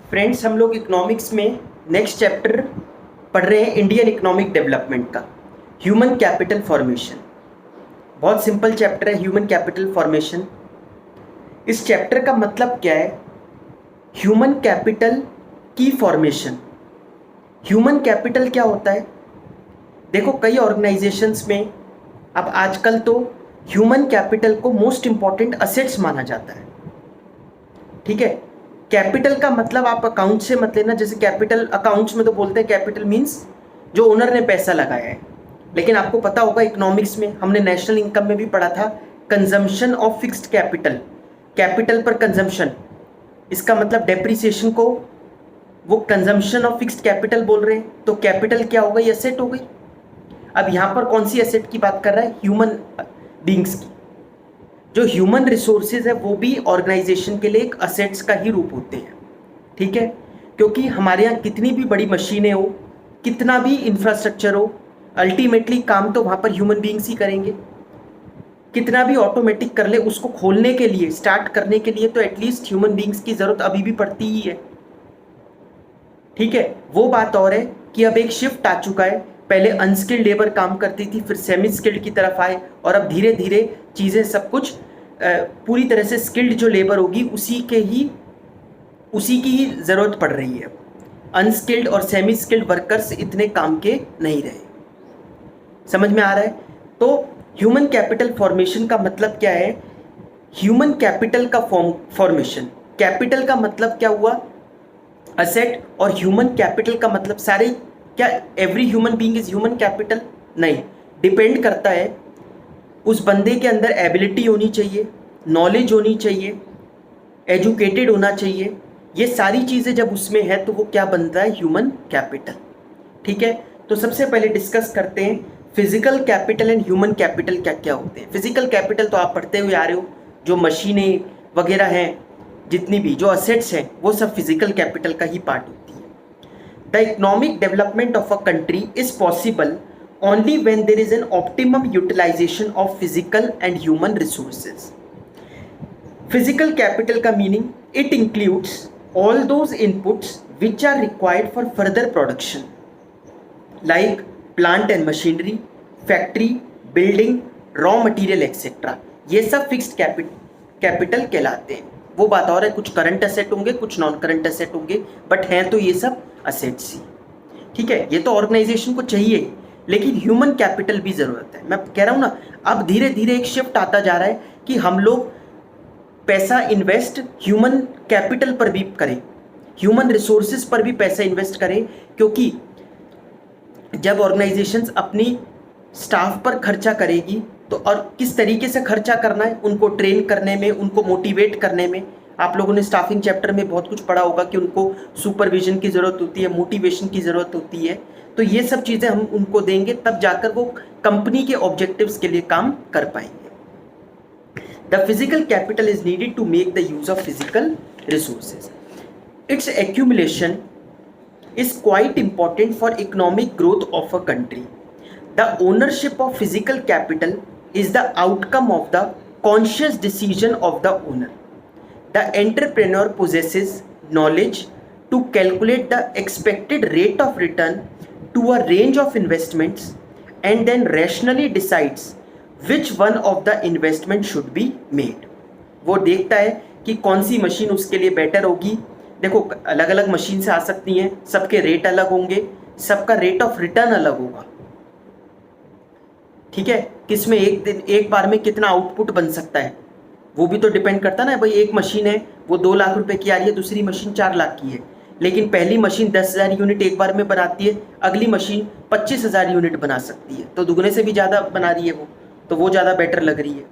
Friends, हम लोग economics में नेक्स्ट चैप्टर पढ़ रहे हैं इंडियन इकोनॉमिक डेवलपमेंट का, ह्यूमन कैपिटल फॉर्मेशन। बहुत सिंपल चैप्टर है ह्यूमन कैपिटल फॉर्मेशन। इस चैप्टर का मतलब क्या है? ह्यूमन कैपिटल की फॉर्मेशन। ह्यूमन कैपिटल क्या होता है? देखो, कई ऑर्गेनाइजेशंस में अब आजकल तो ह्यूमन कैपिटल को मोस्ट इंपॉर्टेंट असेट्स माना जाता है। ठीक है, कैपिटल का मतलब आप अकाउंट से मत लेना। जैसे कैपिटल अकाउंट्स में तो बोलते हैं कैपिटल मीन्स जो ओनर ने पैसा लगाया है, लेकिन आपको पता होगा इकोनॉमिक्स में हमने नेशनल इनकम में भी पढ़ा था consumption of fixed capital, capital पर कंजम्पशन। इसका मतलब डेप्रिसिएशन को वो कंजम्पशन ऑफ फिक्स्ड कैपिटल बोल रहे हैं। तो कैपिटल क्या हो गई? एसेट हो गई। अब यहाँ पर कौन सी एसेट की बात कर रहा है? ह्यूमन बींग्स की। जो ह्यूमन रिसोर्सेज है वो भी ऑर्गेनाइजेशन के लिए एक असेट्स का ही रूप होते हैं। ठीक है, क्योंकि हमारे यहाँ कितनी भी बड़ी मशीनें हो, कितना भी इंफ्रास्ट्रक्चर हो, अल्टीमेटली काम तो वहाँ पर ह्यूमन बींग्स ही करेंगे। कितना भी ऑटोमेटिक कर ले, उसको खोलने के लिए, स्टार्ट करने के लिए तो एटलीस्ट ह्यूमन बींग्स की ज़रूरत अभी भी पड़ती ही है। ठीक है, वो बात और है कि अब एक शिफ्ट आ चुका है। पहले अनस्किल्ड लेबर काम करती थी, फिर सेमी स्किल्ड की तरफ आए, और अब धीरे धीरे चीज़ें सब कुछ पूरी तरह से स्किल्ड जो लेबर होगी उसी की ही ज़रूरत पड़ रही है। अनस्किल्ड और सेमी स्किल्ड वर्कर्स इतने काम के नहीं रहे। समझ में आ रहा है? तो ह्यूमन कैपिटल फॉर्मेशन का मतलब क्या है? ह्यूमन कैपिटल का फॉर्मेशन। कैपिटल का मतलब क्या हुआ? असेट। और ह्यूमन कैपिटल का मतलब सारे, क्या every human being is human capital? नहीं, डिपेंड करता है। उस बंदे के अंदर एबिलिटी होनी चाहिए, नॉलेज होनी चाहिए, एजुकेटेड होना चाहिए। ये सारी चीज़ें जब उसमें है तो वो क्या बनता है? Human capital. ठीक है, तो सबसे पहले डिस्कस करते हैं physical capital and human capital क्या क्या होते हैं। फिजिकल कैपिटल तो आप पढ़ते हुए आ रहे हो, जो मशीनें वगैरह हैं, जितनी भी जो असेट्स हैं, वो सब फिजिकल कैपिटल का ही पार्ट होती है। The economic development of a country is possible only when there is an optimum utilization of physical and human resources. Physical capital का meaning, it includes all those inputs which are required for further production, like plant and machinery, factory, building, raw material etc. ये सब fixed capital कहलाते हैं। वो बात और है, कुछ करंट असेट होंगे, कुछ नॉन करंट असेट होंगे, बट हैं तो ये सब असेट्स ही। ठीक है, ये तो ऑर्गेनाइजेशन को चाहिए, लेकिन ह्यूमन कैपिटल भी ज़रूरत है। मैं कह रहा हूँ ना, अब धीरे धीरे एक शिफ्ट आता जा रहा है कि हम लोग पैसा इन्वेस्ट ह्यूमन कैपिटल पर भी करें, ह्यूमन रिसोर्सेज पर भी पैसा इन्वेस्ट करें। क्योंकि जब ऑर्गेनाइजेशंस अपनी स्टाफ पर खर्चा करेगी तो, और किस तरीके से खर्चा करना है, उनको ट्रेन करने में, उनको मोटिवेट करने में। आप लोगों ने स्टाफिंग चैप्टर में बहुत कुछ पढ़ा होगा कि उनको सुपरविजन की ज़रूरत होती है, मोटिवेशन की ज़रूरत होती है। तो ये सब चीज़ें हम उनको देंगे, तब जाकर वो कंपनी के ऑब्जेक्टिव्स के लिए काम कर पाएंगे। The physical capital is needed to make the use of physical resources. Its accumulation is quite important for economic growth of a country. The ownership of physical capital is the outcome of the conscious decision of the owner. The entrepreneur possesses knowledge to calculate the expected rate of return to a range of investments and then rationally decides which one of the investment should be made. वो देखता है कि कौन सी machine उसके लिए better होगी। देखो, अलग अलग मशीन से आ सकती हैं, सबके रेट अलग होंगे, सबका रेट ऑफ रिटर्न अलग होगा। ठीक है, किसमें एक बार में कितना आउटपुट बन सकता है, वो भी तो डिपेंड करता है ना। भाई, एक मशीन है वो 2 लाख रुपए की आ रही है, दूसरी मशीन 4 लाख की है, लेकिन पहली मशीन 10,000 यूनिट एक बार में बनाती है, अगली मशीन 25,000 यूनिट बना सकती है, तो दुगने से भी ज़्यादा बना रही है वो, तो वो ज़्यादा बेटर लग रही है।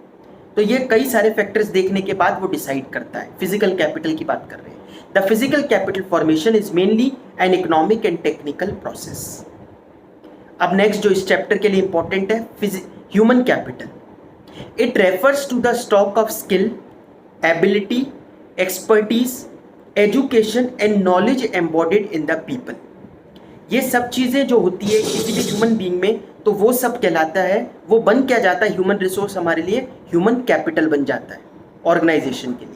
तो ये कई सारे फैक्टर्स देखने के बाद वो डिसाइड करता है। फिजिकल कैपिटल की बात कर रहे हैं। The physical capital formation is mainly an economic and technical process. अब नेक्स्ट जो इस चैप्टर के लिए इंपॉर्टेंट है, human capital. It refers to the stock of skill, ability, expertise, education and knowledge embodied in the people. ये सब चीज़ें जो होती है किसी भी ह्यूमन बीइंग में, तो वो सब कहलाता है, वो बन क्या जाता है? ह्यूमन रिसोर्स हमारे लिए ह्यूमन कैपिटल बन जाता है ऑर्गेनाइजेशन के लिए।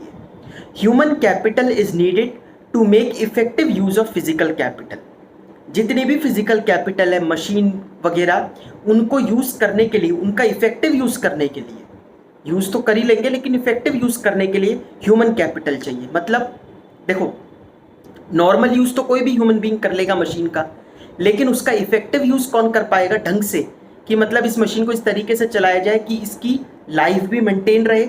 Human capital is needed to make effective use of physical capital. जितनी भी फिजिकल कैपिटल है, मशीन वगैरह, उनको यूज करने के लिए, उनका इफेक्टिव यूज करने के लिए, यूज तो कर ही लेंगे लेकिन इफेक्टिव यूज करने के लिए ह्यूमन कैपिटल चाहिए। मतलब देखो, नॉर्मल यूज तो कोई भी ह्यूमन बीइंग कर लेगा मशीन का, लेकिन उसका इफेक्टिव यूज कौन कर पाएगा ढंग से, कि मतलब इस मशीन को इस तरीके से चलाया जाए कि इसकी लाइफ भी मेंटेन रहे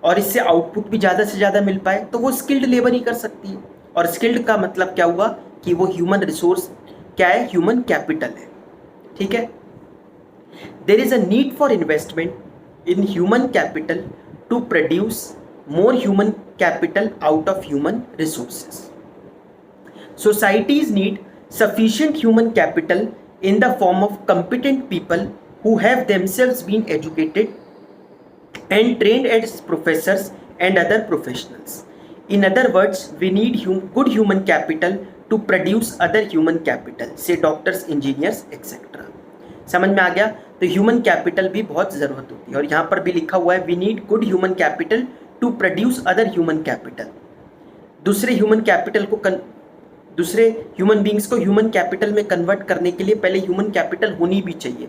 और इससे आउटपुट भी ज़्यादा से ज़्यादा मिल पाए, तो वो स्किल्ड लेबर ही कर सकती है। और स्किल्ड का मतलब क्या हुआ कि वो ह्यूमन रिसोर्स क्या है, ह्यूमन कैपिटल है। ठीक है, there is a need for investment in human capital to produce more human capital out of human resources. Societies need sufficient human capital in the form of competent people who have themselves been educated and trained as professors and other professionals. In other words, we need good human capital to produce other human capital, say doctors, engineers, etc. समझ में आ गया? तो human capital भी बहुत ज़रूरत होती है, और यहाँ पर भी लिखा हुआ है we need good human capital to produce other human capital. दूसरे ह्यूमन बींग्स को ह्यूमन कैपिटल में कन्वर्ट करने के लिए पहले ह्यूमन कैपिटल होनी भी चाहिए,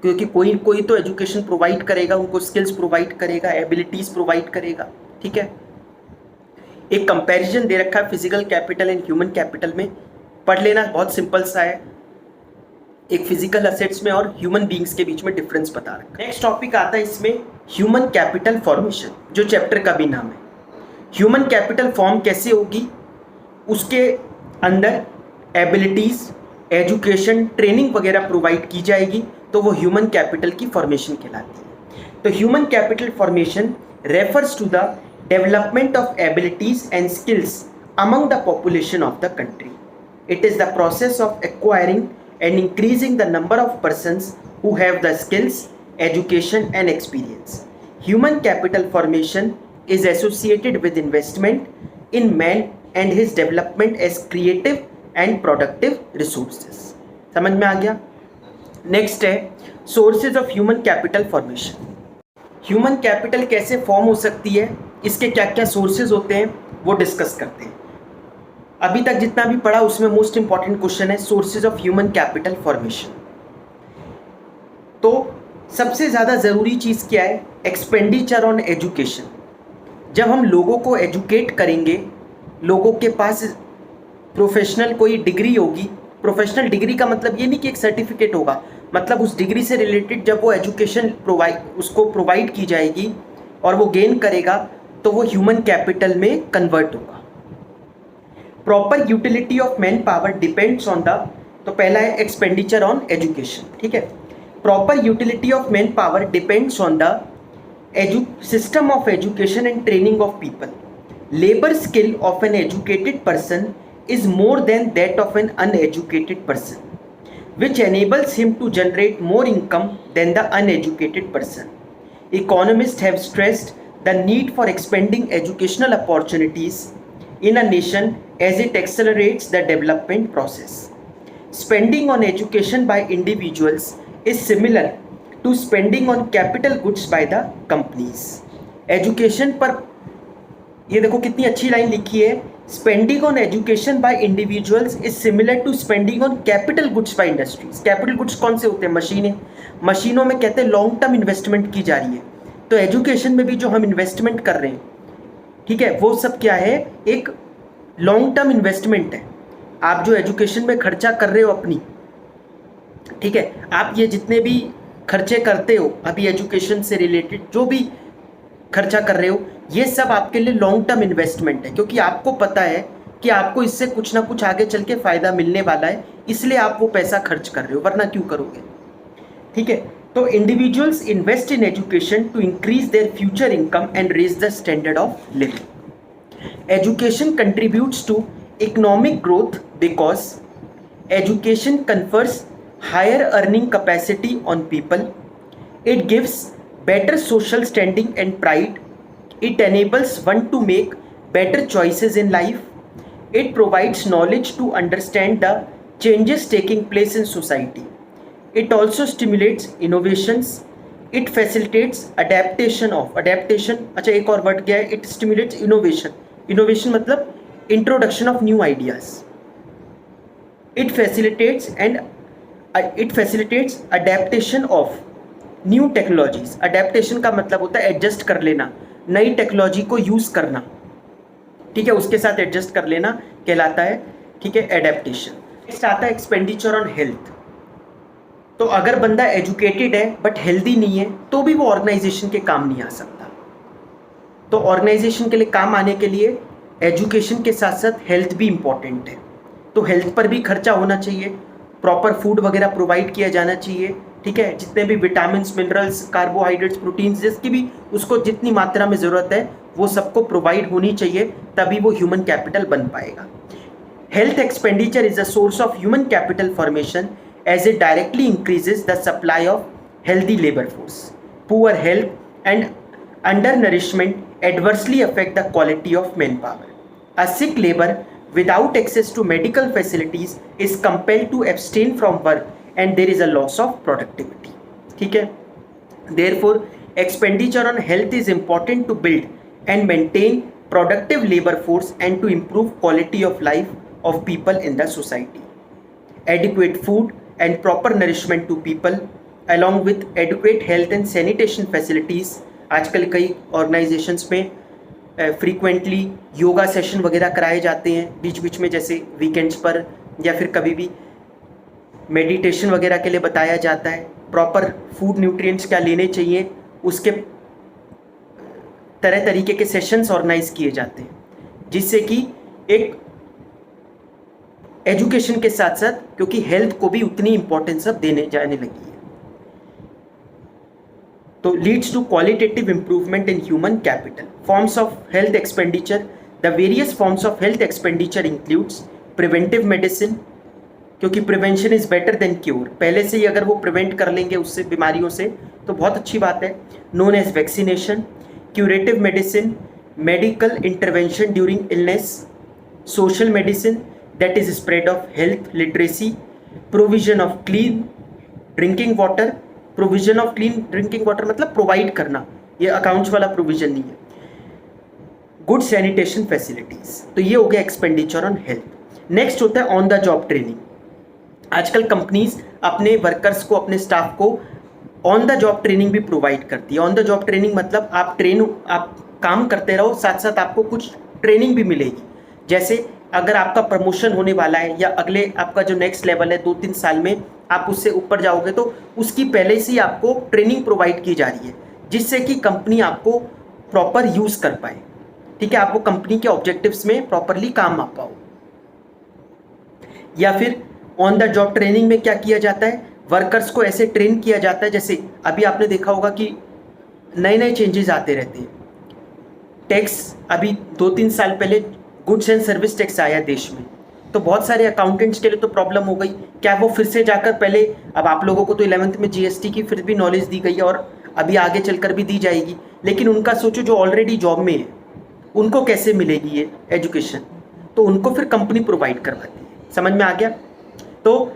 क्योंकि कोई तो एजुकेशन प्रोवाइड करेगा, उनको स्किल्स प्रोवाइड करेगा, एबिलिटीज प्रोवाइड करेगा। ठीक है, एक कंपैरिजन दे रखा है physical capital and human capital में, पढ़ लेना, बहुत सिंपल सा है। एक फिजिकल असेट्स में और ह्यूमन बींग्स के बीच में डिफरेंस बता रखा है। नेक्स्ट टॉपिक आता है इसमें ह्यूमन कैपिटल फॉर्मेशन, जो चैप्टर का भी नाम है। ह्यूमन कैपिटल फॉर्म कैसे होगी, उसके अंदर एबिलिटीज, एजुकेशन, ट्रेनिंग वगैरह प्रोवाइड की जाएगी, तो वो ह्यूमन कैपिटल की फॉर्मेशन कहलाती है। तो human capital formation refers to the development of abilities and skills among the population of the country. It is the process of acquiring and increasing the number of persons who have the skills, education and experience. Human capital formation is associated with investment in man and his development as creative and productive resources। समझ में आ गया? Next है sources of human capital formation. Human capital कैसे form हो सकती है, इसके क्या क्या सोर्सेज होते हैं, वो डिस्कस करते हैं। अभी तक जितना भी पढ़ा उसमें मोस्ट इंपॉर्टेंट क्वेश्चन है sources of human capital formation. तो सबसे ज़्यादा ज़रूरी चीज़ क्या है, एक्सपेंडिचर ऑन एजुकेशन। जब हम लोगों को एजुकेट करेंगे, लोगों के पास प्रोफेशनल कोई डिग्री होगी, प्रोफेशनल डिग्री का मतलब ये नहीं कि एक सर्टिफिकेट होगा, मतलब उस डिग्री से रिलेटेड जब वो एजुकेशन उसको प्रोवाइड की जाएगी और वो गेन करेगा, तो वो ह्यूमन कैपिटल में कन्वर्ट होगा। Proper utility of man power depends on the, तो पहला है एक्सपेंडिचर ऑन एजुकेशन। ठीक है, proper utility of man power depends on the system of education and training of people. Labor skill of an educated person is more than that of an uneducated person, which enables him to generate more income than the uneducated person. Economists have stressed the need for expanding educational opportunities in a nation as it accelerates the development process. Spending on education by individuals is similar to spending on capital goods by the companies. Education पर ये देखो कितनी अच्छी line लिखी है, spending on education by individuals is similar to spending on capital goods by industries. Capital goods कौन से होते हैं, मशीनें। मशीनों में कहते हैं लॉन्ग टर्म इन्वेस्टमेंट की जा रही है, तो एजुकेशन में भी जो हम इन्वेस्टमेंट कर रहे हैं, ठीक है, वो सब क्या है, एक लॉन्ग टर्म इन्वेस्टमेंट है। आप जो एजुकेशन में खर्चा कर रहे हो अपनी, ठीक है, आप ये जितने भी खर्चे करते हो अभी एजुकेशन से रिलेटेड, जो भी खर्चा कर रहे हो, ये सब आपके लिए लॉन्ग टर्म इन्वेस्टमेंट है, क्योंकि आपको पता है कि आपको इससे कुछ ना कुछ आगे चल के फ़ायदा मिलने वाला है, इसलिए आप वो पैसा खर्च कर रहे हो, वरना क्यों करोगे। ठीक है, तो individuals invest in education to increase their future income and raise the standard of living. Education contributes to economic growth because education confers higher earning capacity on people. It gives better social standing and pride. It enables one to make better choices in life. It provides knowledge to understand the changes taking place in society. It also stimulates innovations. It facilitates adaptation। अच्छा एक और word क्या है, it stimulates innovation। Innovation मतलब introduction of new ideas. It facilitates adaptation of new technologies. Adaptation का मतलब होता है एडजस्ट कर लेना, नई टेक्नोलॉजी को यूज करना, ठीक है, उसके साथ एडजस्ट कर लेना कहलाता है, ठीक है, एडेप्टेशन। नेक्स्ट आता है एक्सपेंडिचर ऑन हेल्थ। तो अगर बंदा एजुकेटेड है बट हेल्दी नहीं है तो भी वो ऑर्गेनाइजेशन के काम नहीं आ सकता। तो ऑर्गेनाइजेशन के लिए काम आने के लिए एजुकेशन के साथ साथ हेल्थ भी इम्पॉर्टेंट है। तो हेल्थ पर भी खर्चा होना चाहिए, प्रॉपर फूड वगैरह प्रोवाइड किया जाना चाहिए, ठीक है, जितने भी विटामिन मिनरल्स कार्बोहाइड्रेट्स प्रोटीन्स जिसकी भी उसको जितनी मात्रा में ज़रूरत है वो सबको प्रोवाइड होनी चाहिए, तभी वो ह्यूमन कैपिटल बन पाएगा। Health expenditure is a source of human capital formation as it directly increases the supply of healthy labor force. Poor health and undernourishment adversely affect the quality of manpower. A sick labor without access to medical facilities is compelled to abstain from work and there is a loss of productivity. ठीक है? Therefore, expenditure on health is important to build and maintain productive labor force and to improve quality of life of people in the society. Adequate food and proper nourishment to people along with adequate health and sanitation facilities. आजकल कई organisations में frequently yoga session वगैरह कराए जाते हैं बीच बीच में, जैसे weekends पर या फिर कभी भी मेडिटेशन वगैरह के लिए बताया जाता है। प्रॉपर फूड न्यूट्रिएंट्स क्या लेने चाहिए उसके तरह तरीके के सेशंस ऑर्गेनाइज किए जाते हैं, जिससे कि एक एजुकेशन के साथ साथ, क्योंकि हेल्थ को भी उतनी इंपॉर्टेंस अब देने जाने लगी है, तो leads to qualitative improvement in human capital. Forms of health expenditure. The various forms of health expenditure includes preventive medicine, क्योंकि prevention is better than cure. पहले से ही अगर वो प्रिवेंट कर लेंगे उससे बीमारियों से तो बहुत अच्छी बात है। Known as vaccination, curative medicine, medical intervention during illness, social medicine that is spread of health literacy, provision of clean drinking water। provision of clean drinking water मतलब प्रोवाइड करना, ये अकाउंट्स वाला प्रोविजन नहीं है। Good sanitation facilities. तो ये हो गया एक्सपेंडिचर ऑन हेल्थ। नेक्स्ट होता है ऑन द जॉब ट्रेनिंग। आजकल कंपनीज अपने वर्कर्स को, अपने स्टाफ को ऑन द जॉब ट्रेनिंग भी प्रोवाइड करती है। ऑन द जॉब ट्रेनिंग मतलब आप काम करते रहो, साथ साथ आपको कुछ ट्रेनिंग भी मिलेगी। जैसे अगर आपका प्रमोशन होने वाला है या अगले आपका जो नेक्स्ट लेवल है 2-3 साल में आप उससे ऊपर जाओगे, तो उसकी पहले से ही आपको ट्रेनिंग प्रोवाइड की जा रही है, जिससे कि कंपनी आपको प्रॉपर यूज़ कर पाए, ठीक है, आपको कंपनी के ऑब्जेक्टिव्स में प्रॉपरली काम आ पाओ। या फिर ऑन द जॉब ट्रेनिंग में क्या किया जाता है, वर्कर्स को ऐसे ट्रेन किया जाता है, जैसे अभी आपने देखा होगा कि नए नए चेंजेस आते रहते हैं। टैक्स अभी 2-3 साल पहले गुड्स एंड सर्विस टैक्स आया देश में, तो बहुत सारे अकाउंटेंट्स के लिए तो प्रॉब्लम हो गई। क्या वो फिर से जाकर पहले, अब आप लोगों को तो 11th में जीएसटी की फिर भी नॉलेज दी गई है और अभी आगे चलकर भी दी जाएगी, लेकिन उनका सोचो जो ऑलरेडी जॉब में है उनको कैसे मिलेगी ये एजुकेशन, तो उनको फिर कंपनी प्रोवाइड करवाती है। समझ में आ गया? तो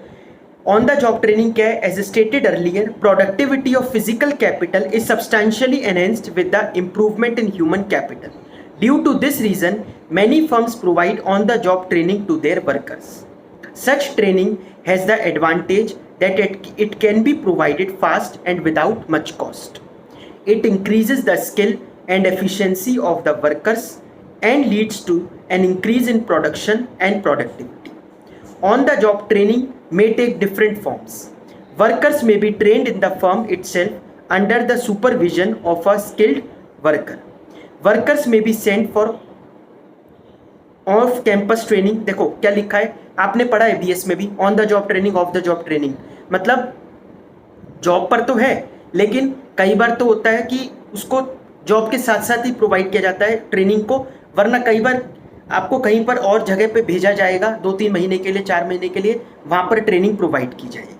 ऑन द जॉब ट्रेनिंग क्या है, as stated earlier, productivity of physical capital is substantially enhanced with the improvement in human capital. Due to this reason, many firms provide on-the-job training to their workers. Such training has the advantage that it can be provided fast and without much cost. It increases the skill and efficiency of the workers and leads to an increase in production and productivity. On-the-job training may take different forms. Workers may be trained in the firm itself under the supervision of a skilled worker. Workers में be sent for off campus training. देखो क्या लिखा है, आपने पढ़ा है BS में भी, on the job training, of the job training, मतलब जॉब पर तो है लेकिन कई बार तो होता है कि उसको जॉब के साथ साथ ही प्रोवाइड किया जाता है ट्रेनिंग को, वरना कई बार आपको कहीं पर और जगह पे भेजा जाएगा 2-3 महीने के लिए, 4 महीने के लिए, वहाँ पर ट्रेनिंग प्रोवाइड की जाएगी।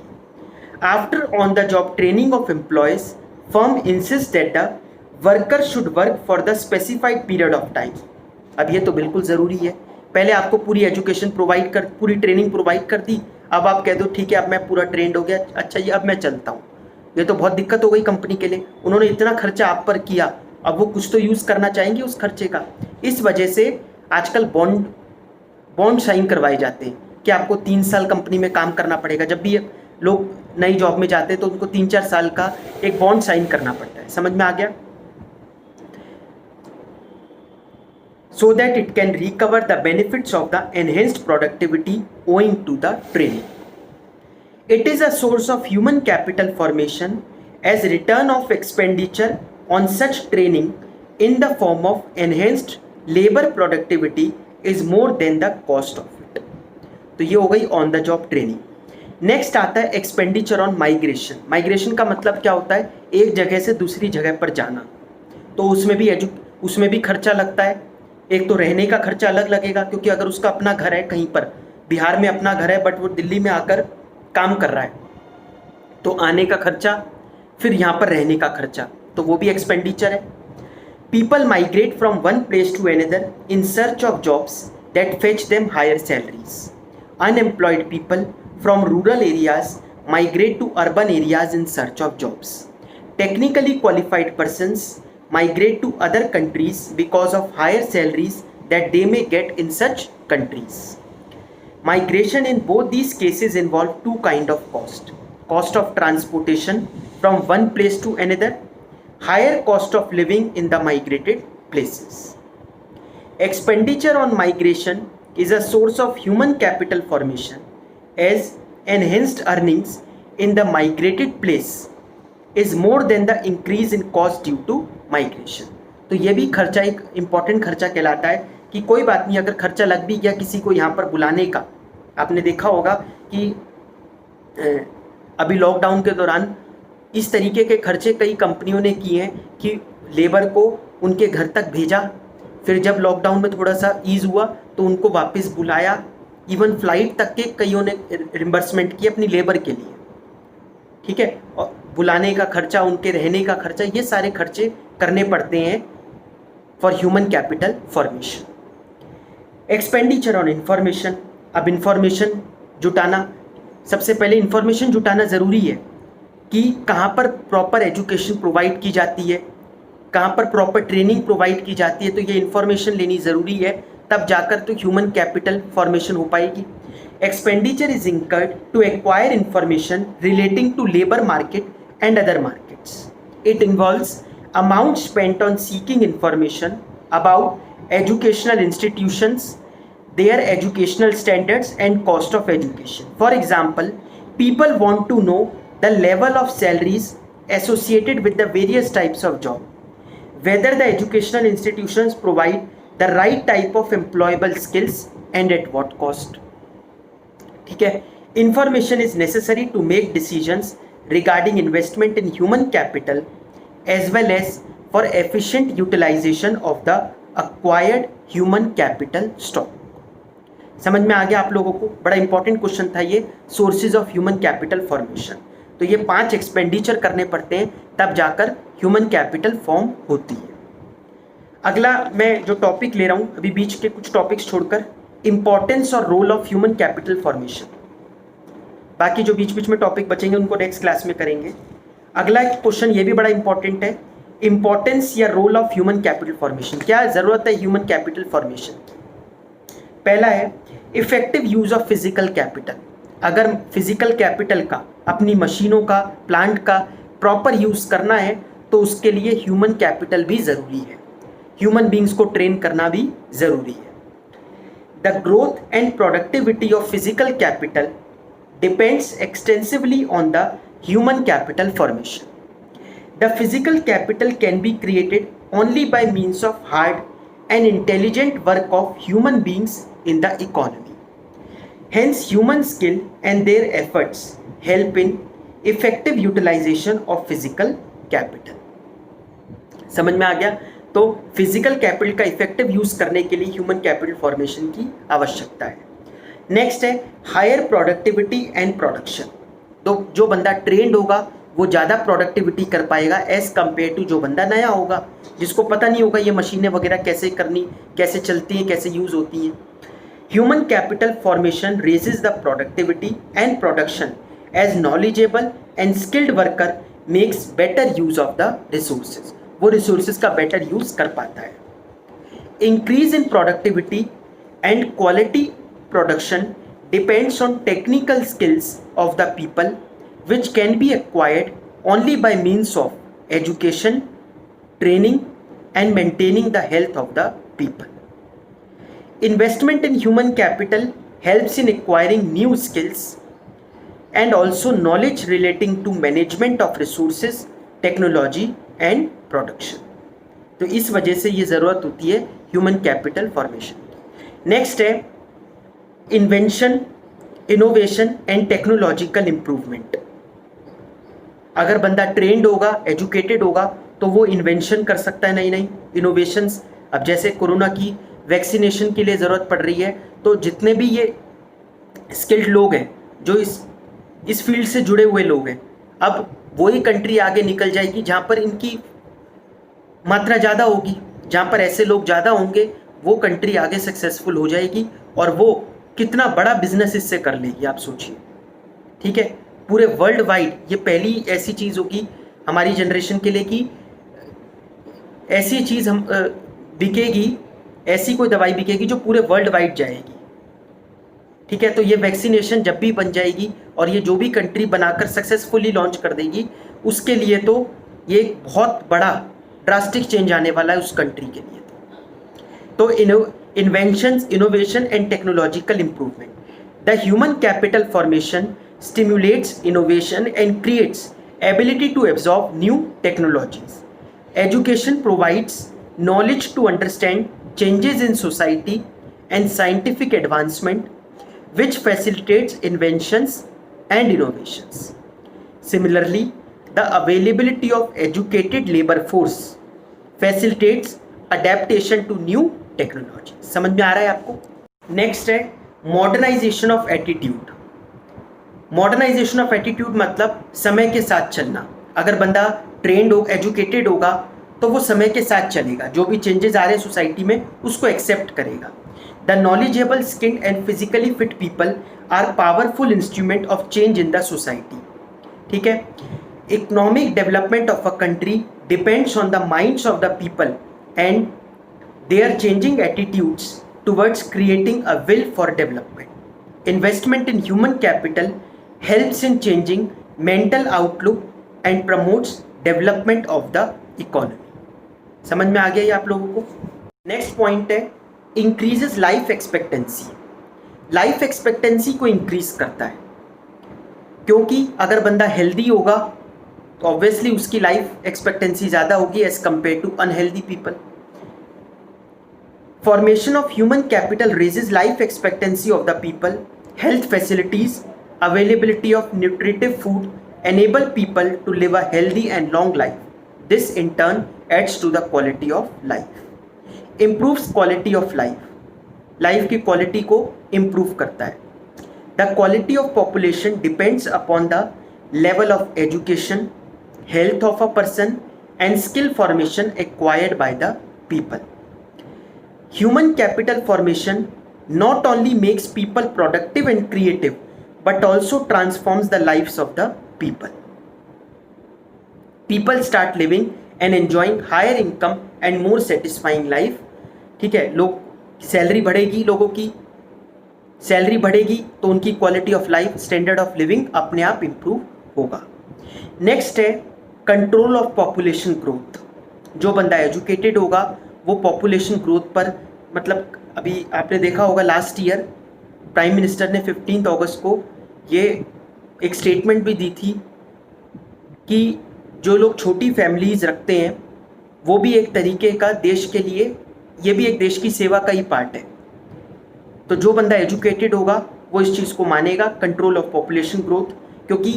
After on the job training of employees, firm insist that the worker should work for the specified period of time. अब ये तो बिल्कुल ज़रूरी है। पहले आपको पूरी एजुकेशन प्रोवाइड कर, पूरी ट्रेनिंग प्रोवाइड कर दी, अब आप कह दो ठीक है अब मैं पूरा ट्रेंड हो गया, अच्छा ये अब मैं चलता हूँ। ये तो बहुत दिक्कत हो गई कंपनी के लिए, उन्होंने इतना खर्चा आप पर किया, अब वो कुछ तो यूज़ करना चाहेंगे उस खर्चे का। इस वजह से आजकल बॉन्ड बॉन्ड साइन करवाए जाते हैं कि आपको 3 साल कंपनी में काम करना पड़ेगा। जब भी लोग नई जॉब में जाते हैं तो उनको 3-4 साल का एक बॉन्ड साइन करना पड़ता है। समझ में आ गया? so that it can recover the benefits of the enhanced productivity owing to the training. It is a source of human capital formation as return of expenditure on such training in the form of enhanced labor productivity is more than the cost of it. तो ये हो गई on the job training. Next आता है expenditure on migration. Migration का मतलब क्या होता है? एक जगह से दूसरी जगह पर जाना। तो उसमें भी खर्चा लगता है। एक तो रहने का खर्चा अलग लगेगा, क्योंकि अगर उसका अपना घर है कहीं पर, बिहार में अपना घर है बट वो दिल्ली में आकर काम कर रहा है, तो आने का खर्चा, फिर यहाँ पर रहने का खर्चा, तो वो भी एक्सपेंडिचर है। People migrate from one place to another in search of jobs that fetch them higher salaries. Unemployed people from rural areas migrate to urban areas in search of jobs. Technically qualified persons migrate to other countries because of higher salaries that they may get in such countries. Migration in both these cases involve two kind of cost. Cost of transportation from one place to another, higher cost of living in the migrated places. Expenditure on migration is a source of human capital formation as enhanced earnings in the migrated place is more than the increase in cost due to migration. तो ये भी खर्चा एक important खर्चा कहलाता है कि कोई बात नहीं, अगर खर्चा लग भी गया किसी को यहाँ पर बुलाने का। आपने देखा होगा कि अभी लॉकडाउन के दौरान इस तरीके के खर्चे कई कंपनियों ने किए हैं कि लेबर को उनके घर तक भेजा, फिर जब लॉकडाउन में थोड़ा सा ईज हुआ तो उनको वापस बुलाया। इवन फ्लाइट तक के कईयों ने रिम्बर्समेंट की अपनी लेबर के लिए, ठीक है। और बुलाने का खर्चा, उनके रहने का खर्चा, ये सारे खर्चे करने पड़ते हैं for human capital formation. Expenditure on information. अब इंफॉर्मेशन जुटाना, सबसे पहले इंफॉर्मेशन जुटाना ज़रूरी है कि कहाँ पर प्रॉपर एजुकेशन प्रोवाइड की जाती है, कहाँ पर प्रॉपर ट्रेनिंग प्रोवाइड की जाती है, तो ये इंफॉर्मेशन लेनी ज़रूरी है, तब जाकर तो ह्यूमन कैपिटल फॉर्मेशन हो पाएगी। Expenditure is incurred to acquire information relating to labor market and other markets. It involves amount spent on seeking information about educational institutions, their educational standards and cost of education. For example, people want to know the level of salaries associated with the various types of job, whether the educational institutions provide the right type of employable skills and at what cost. ठीक है। Information is necessary to make decisions regarding investment in human capital as well as for efficient utilization of the acquired human capital stock. समझ में आ गया आप लोगों को? बड़ा इंपॉर्टेंट क्वेश्चन था ये, sources of human capital formation. तो ये 5 एक्सपेंडिचर करने पड़ते हैं तब जाकर ह्यूमन कैपिटल फॉर्म होती है। अगला मैं जो टॉपिक ले रहा हूँ अभी बीच के कुछ टॉपिक्स छोड़कर, इंपॉर्टेंस और role of human capital formation. बाकी जो बीच बीच में टॉपिक बचेंगे उनको नेक्स्ट क्लास में करेंगे। अगला क्वेश्चन ये भी बड़ा इंपॉर्टेंट है, इंपॉर्टेंस या role of human capital formation. क्या ज़रूरत है ह्यूमन कैपिटल फॉर्मेशन? पहला है effective use of physical capital. अगर फिजिकल कैपिटल का, अपनी मशीनों का, प्लांट का प्रॉपर यूज़ करना है तो उसके लिए ह्यूमन कैपिटल भी ज़रूरी है, ह्यूमन बींग्स को ट्रेन करना भी ज़रूरी है। The growth and productivity of physical capital depends extensively on the human capital formation. The physical capital can be created only by means of hard and intelligent work of human beings in the economy. Hence, human skill and their efforts help in effective utilization of physical capital. समझ में आ गया? तो physical capital का effective use करने के लिए human capital formation की आवश्यकता है। नेक्स्ट है हायर प्रोडक्टिविटी एंड प्रोडक्शन। तो जो बंदा ट्रेंड होगा वो ज़्यादा प्रोडक्टिविटी कर पाएगा एज कम्पेयर टू जो बंदा नया होगा, जिसको पता नहीं होगा ये मशीनें वगैरह कैसे करनी, कैसे चलती हैं, कैसे यूज़ होती हैं। Human capital formation raises the productivity and production as knowledgeable and skilled worker makes better use of the resources. वो रिसोर्सेज का बेटर यूज कर पाता है। Increase in productivity and quality production depends on technical skills of the people, which can be acquired only by means of education, training, and maintaining the health of the people. Investment in human capital helps in acquiring new skills and also knowledge relating to management of resources, technology and production. तो इस वजह से ये ज़रूरत होती है human capital formation की। Next है invention, innovation and technological improvement. अगर बंदा ट्रेंड होगा, एजुकेटेड होगा, तो वो इन्वेंशन कर सकता है नई नई इनोवेशंस। अब जैसे कोरोना की वैक्सीनेशन के लिए ज़रूरत पड़ रही है, तो जितने भी ये स्किल्ड लोग हैं जो इस फील्ड से जुड़े हुए लोग हैं, अब वही कंट्री आगे निकल जाएगी जहाँ पर इनकी मात्रा ज़्यादा होगी, जहाँ पर ऐसे लोग ज़्यादा होंगे, वो कंट्री आगे सक्सेसफुल हो जाएगी और वो कितना बड़ा बिजनेस इससे कर लेगी, आप सोचिए। ठीक है, पूरे वर्ल्ड वाइड ये पहली ऐसी चीज़ होगी हमारी जनरेशन के लिए कि ऐसी चीज़ हम बिकेगी, ऐसी कोई दवाई बिकेगी जो पूरे वर्ल्ड वाइड जाएगी। ठीक है, तो ये वैक्सीनेशन जब भी बन जाएगी और ये जो भी कंट्री बनाकर सक्सेसफुली लॉन्च कर देगी, उसके लिए तो ये एक बहुत बड़ा ड्रास्टिक चेंज आने वाला है उस कंट्री के लिए। तो inventions, innovation and technological improvement, the human capital formation stimulates innovation and creates ability to absorb new technologies. Education provides knowledge to understand changes in society and scientific advancement, which facilitates inventions and innovations. Similarly, the availability of educated labor force facilitates adaptation to new technology. समझ में आ रहा है आपको? Next है modernization of attitude. Modernization of attitude मतलब समय के साथ चलना। अगर बंदा ट्रेंड हो, एजुकेटेड होगा, तो वो समय के साथ चलेगा, जो भी चेंजेस आ रहे हैं सोसाइटी में उसको एक्सेप्ट करेगा। The knowledgeable, skilled and physically fit people are powerful instrument of change in the society. ठीक है, economic development of a country depends on the minds of the people and their changing attitudes towards creating a will for development. Investment in human capital helps in changing mental outlook and promotes development of the economy. समझ में आ गया ये आप लोगों को? Next point है increases life expectancy. Life expectancy को इंक्रीज करता है, क्योंकि अगर बंदा हेल्दी होगा तो ऑब्वियसली उसकी लाइफ एक्सपेक्टेंसी ज़्यादा होगी as compare to unhealthy people. Formation of human capital raises life expectancy of the people, health facilities, availability of nutritive food enable people to live a healthy and long life. This in turn adds to the quality of life. Improves quality of life. Life की quality को improve करता है. The quality of population depends upon the level of education, health of a person and skill formation acquired by the people. Human capital formation not only makes people productive and creative but also transforms the lives of the people. People start living and enjoying higher income and more satisfying life. ठीक है, लोग salary बढ़ेगी, लोगों की salary बढ़ेगी तो उनकी quality of life, standard of living अपने आप इम्प्रूव होगा। नेक्स्ट है कंट्रोल ऑफ पॉपुलेशन ग्रोथ। जो बंदा एजुकेटेड होगा वो पॉपुलेशन ग्रोथ पर, मतलब अभी आपने देखा होगा लास्ट ईयर प्राइम मिनिस्टर ने 15 अगस्त को ये एक स्टेटमेंट भी दी थी कि जो लोग छोटी फैमिलीज़ रखते हैं वो भी एक तरीके का देश के लिए, ये भी एक देश की सेवा का ही पार्ट है। तो जो बंदा एजुकेटेड होगा वो इस चीज़ को मानेगा, कंट्रोल ऑफ पॉपुलेशन ग्रोथ, क्योंकि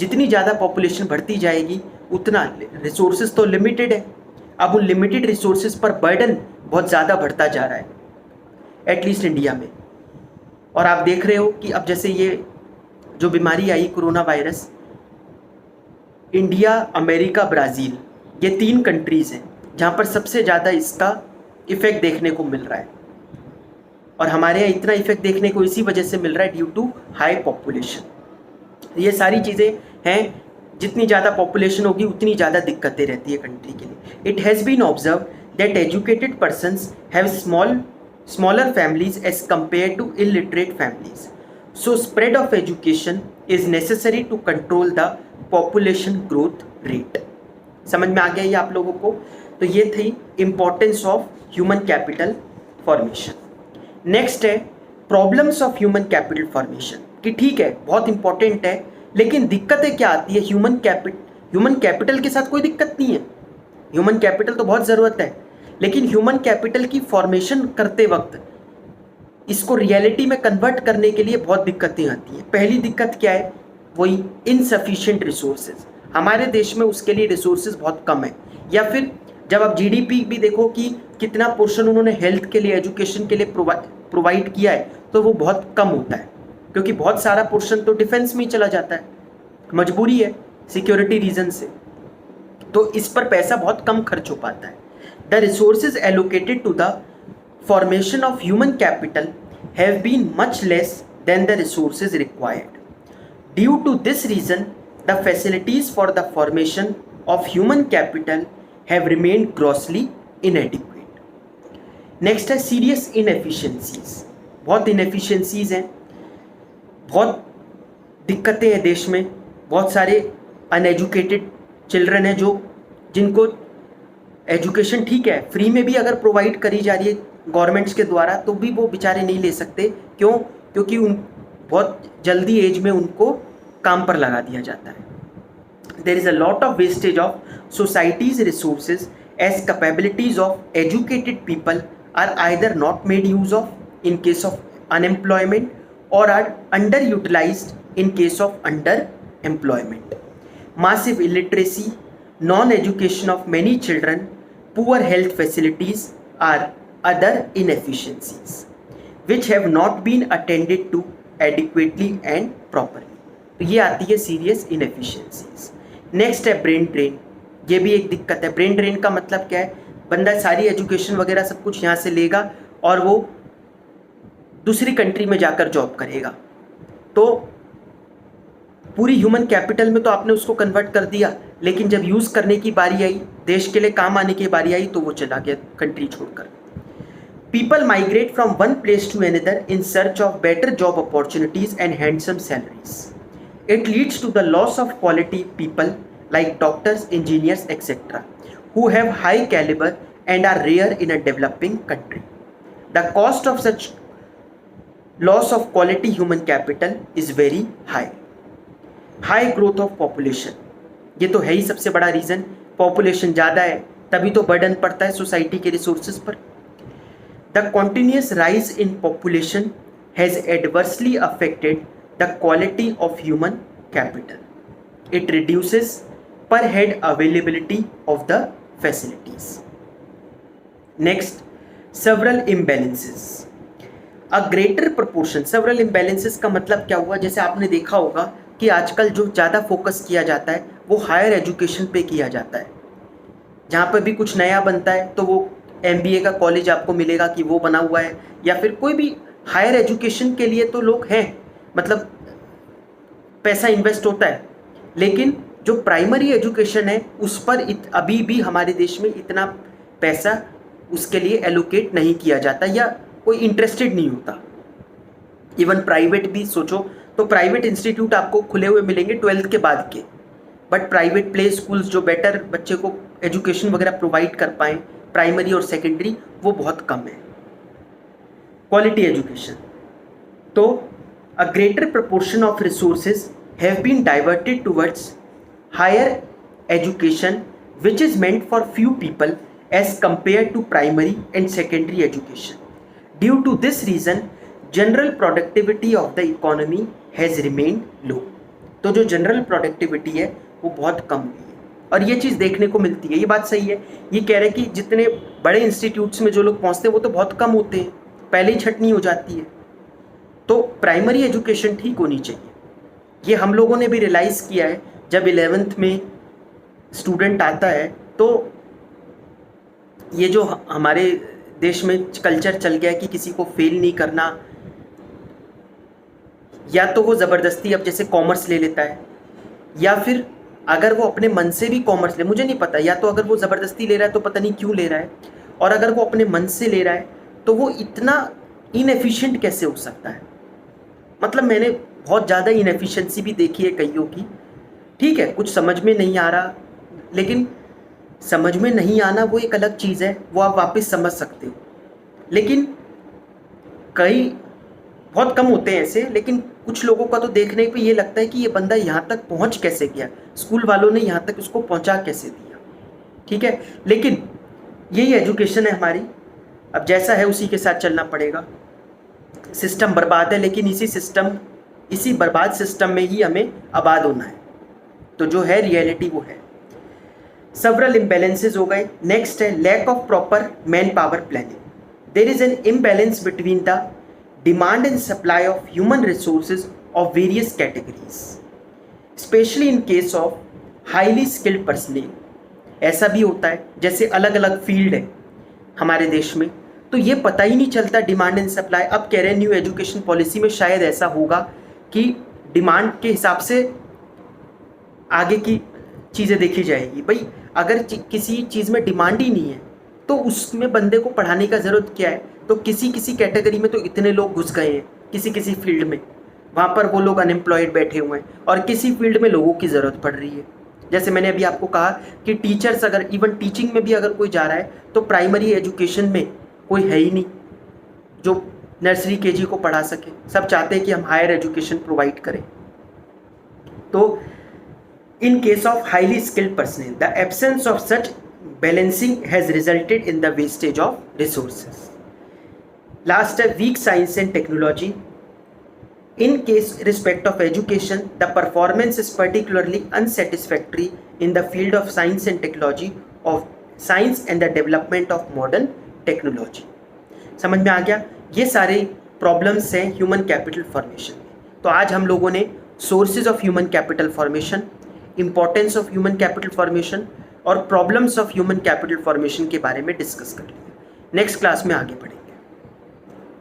जितनी ज़्यादा पॉपुलेशन बढ़ती जाएगी उतना रिसोर्सेज तो लिमिटेड है। अब उन लिमिटेड रिसोर्सेज पर बर्डन बहुत ज़्यादा बढ़ता जा रहा है, एटलीस्ट इंडिया में। और आप देख रहे हो कि अब जैसे ये जो बीमारी आई corona virus, India, America, Brazil, ये 3 कंट्रीज़ हैं जहाँ पर सबसे ज़्यादा इसका इफ़ेक्ट देखने को मिल रहा है। और हमारे यहाँ इतना इफ़ेक्ट देखने को इसी वजह से मिल रहा है ड्यू टू हाई पॉपुलेशन। ये सारी चीज़ें हैं, जितनी ज़्यादा पॉपुलेशन होगी उतनी ज़्यादा दिक्कतें रहती है कंट्री के लिए। It has been observe that educated persons have smaller families as compared to illiterate families. So spread of education is necessary to control the population growth rate. समझ में आ गया ये आप लोगों को? तो ये थी importance of human capital formation. Next है problems of human capital formation, कि ठीक है बहुत इंपॉर्टेंट है, लेकिन दिक्कतें क्या आती है? ह्यूमन कैपिटल के साथ कोई दिक्कत नहीं है, ह्यूमन कैपिटल तो बहुत ज़रूरत है, लेकिन ह्यूमन कैपिटल की फॉर्मेशन करते वक्त इसको रियलिटी में कन्वर्ट करने के लिए बहुत दिक्कतें आती हैं। पहली दिक्कत क्या है? वही इनसफिशिएंट रिसोर्सेज। हमारे देश में उसके लिए रिसोर्सेज बहुत कम है, या फिर जब आप जीडीपी भी देखो कि कितना पोर्शन उन्होंने हेल्थ के लिए, एजुकेशन के लिए प्रोवाइड किया है, तो वो बहुत कम होता है, क्योंकि बहुत सारा पोर्शन तो डिफेंस में ही चला जाता है, मजबूरी है सिक्योरिटी रीजन से, तो इस पर पैसा बहुत कम खर्च हो पाता है। The resources allocated to the formation of human capital have been much less than the resources required. Due to this reason, the facilities for the formation of human capital have remained grossly inadequate. Next है serious inefficiencies. बहुत inefficiencies हैं, बहुत दिक्कतें हैं देश में, बहुत सारे uneducated children हैं जिनको एजुकेशन ठीक है फ्री में भी अगर प्रोवाइड करी जा रही है गवर्नमेंट्स के द्वारा, तो भी वो बेचारे नहीं ले सकते। क्यों? क्योंकि बहुत जल्दी एज में उनको काम पर लगा दिया जाता है। There is a lot of wastage of societies resources as capabilities of educated people are either not made use of in case of unemployment और are under utilised in case of under employment. Massive illiteracy, non education of many children, poor health facilities are other inefficiencies which have not been attended to adequately and properly. तो ये आती है serious inefficiencies. Next है brain drain. ये भी एक दिक्कत है। brain drain का मतलब क्या है? बंदा सारी एजुकेशन वगैरह सब कुछ यहाँ से लेगा और वो दूसरी कंट्री में जाकर जॉब करेगा, तो पूरी ह्यूमन कैपिटल में तो आपने उसको कन्वर्ट कर दिया, लेकिन जब यूज़ करने की बारी आई, देश के लिए काम आने की बारी आई, तो वो चला गया कंट्री छोड़कर। People migrate from one place to another in search of better job opportunities and handsome salaries. It leads to the loss of quality people like doctors, engineers etcetera who have high calibre and are rare in a developing country. The cost of such loss of quality human capital is very high. High growth of population, ये तो है ही सबसे बड़ा reason. Population ज़्यादा है तभी तो burden पड़ता है सोसाइटी के रिसोर्सेज पर। The continuous rise in population has adversely affected the quality of human capital. It reduces per head availability of the facilities. Next, several imbalances. A greater proportion, several imbalances का मतलब क्या हुआ? जैसे आपने देखा होगा कि आजकल जो ज़्यादा फोकस किया जाता है वो हायर एजुकेशन पे किया जाता है। जहाँ पर भी कुछ नया बनता है तो वो MBA का कॉलेज आपको मिलेगा कि वो बना हुआ है, या फिर कोई भी हायर एजुकेशन के लिए तो लोग हैं, मतलब पैसा इन्वेस्ट होता है, लेकिन जो प्राइमरी एजुकेशन है उस पर अभी भी हमारे देश में इतना पैसा उसके लिए एलोकेट नहीं किया जाता, या कोई इंटरेस्टेड नहीं होता। इवन प्राइवेट भी सोचो तो प्राइवेट इंस्टीट्यूट आपको खुले हुए मिलेंगे 12th के बाद के, बट प्राइवेट प्ले स्कूल्स जो बेटर बच्चे को एजुकेशन वगैरह प्रोवाइड कर पाएँ प्राइमरी और सेकेंडरी, वो बहुत कम है। क्वालिटी एजुकेशन, तो a greater proportion of resources have been diverted towards higher education which is meant for few people as compare to primary and secondary education. Due to this reason general productivity of the economy has remained low. तो जो general productivity है वो बहुत कम हुई है, और ये चीज़ देखने को मिलती है। ये बात सही है, ये कह रहे हैं कि जितने बड़े इंस्टीट्यूट्स में जो लोग पहुंचते हैं वो तो बहुत कम होते हैं, पहले ही छटनी हो जाती है। तो प्राइमरी एजुकेशन ठीक होनी चाहिए, ये हम लोगों ने भी रियलाइज़ किया है। जब 11th में स्टूडेंट आता है तो ये जो हमारे देश में कल्चर चल गया है कि किसी को फेल नहीं करना, या तो वो ज़बरदस्ती अब जैसे कॉमर्स ले लेता है, या फिर अगर वो अपने मन से भी कॉमर्स ले, मुझे नहीं पता, या तो अगर वो ज़बरदस्ती ले रहा है तो पता नहीं क्यों ले रहा है, और अगर वो अपने मन से ले रहा है तो वो इतना इनएफिशिएंट कैसे हो सकता है? मतलब मैंने बहुत ज़्यादा इनएफिशिएंसी भी देखी है कईयों की। ठीक है, कुछ समझ में नहीं आ रहा, लेकिन समझ में नहीं आना वो एक अलग चीज़ है, वो आप वापस समझ सकते हो। लेकिन कई बहुत कम होते हैं ऐसे, लेकिन कुछ लोगों का तो देखने पे ये लगता है कि ये बंदा यहाँ तक पहुँच कैसे गया, स्कूल वालों ने यहाँ तक उसको पहुँचा कैसे दिया। ठीक है, लेकिन यही एजुकेशन है हमारी। अब जैसा है उसी के साथ चलना पड़ेगा। सिस्टम बर्बाद है, लेकिन इसी बर्बाद सिस्टम में ही हमें आबाद होना है। तो जो है रियलिटी वो है। सेवरल इम्बैलेंसेज हो गए। नेक्स्ट है lack of proper man power planning. There is an imbalance between the demand and supply of human resources of various categories, specially in case of highly skilled personnel. ऐसा भी होता है जैसे अलग अलग फील्ड है हमारे देश में, तो ये पता ही नहीं चलता डिमांड एंड सप्लाई। अब कह रहे हैं न्यू एजुकेशन पॉलिसी में शायद ऐसा होगा कि डिमांड के हिसाब से आगे की चीज़ें देखी जाएगी। भाई अगर किसी चीज़ में डिमांड ही नहीं है तो उसमें बंदे को पढ़ाने का ज़रूरत क्या है? तो किसी किसी कैटेगरी में तो इतने लोग घुस गए हैं, किसी किसी फील्ड में, वहाँ पर वो लोग अनएम्प्लॉयड बैठे हुए हैं, और किसी फील्ड में लोगों की ज़रूरत पड़ रही है। जैसे मैंने अभी आपको कहा कि टीचर्स, अगर इवन टीचिंग में भी अगर कोई जा रहा है तो प्राइमरी एजुकेशन में कोई है ही नहीं जो नर्सरी केजी को पढ़ा सके। सब चाहते हैं कि हम हायर एजुकेशन प्रोवाइड करें। तो in case of highly skilled personnel, the absence of such balancing has resulted in the wastage of resources. Last, weak science and technology. In case respect of education, the performance is particularly unsatisfactory in the field of science and technology, of science and the development of modern technology. समझ में आ गया? ये सारे problems हैं human capital formation में। तो आज हम लोगों ने sources of human capital formation, importance of human capital formation और problems of human capital formation के बारे में डिस्कस कर लिया। नेक्स्ट क्लास में आगे बढ़ेंगे।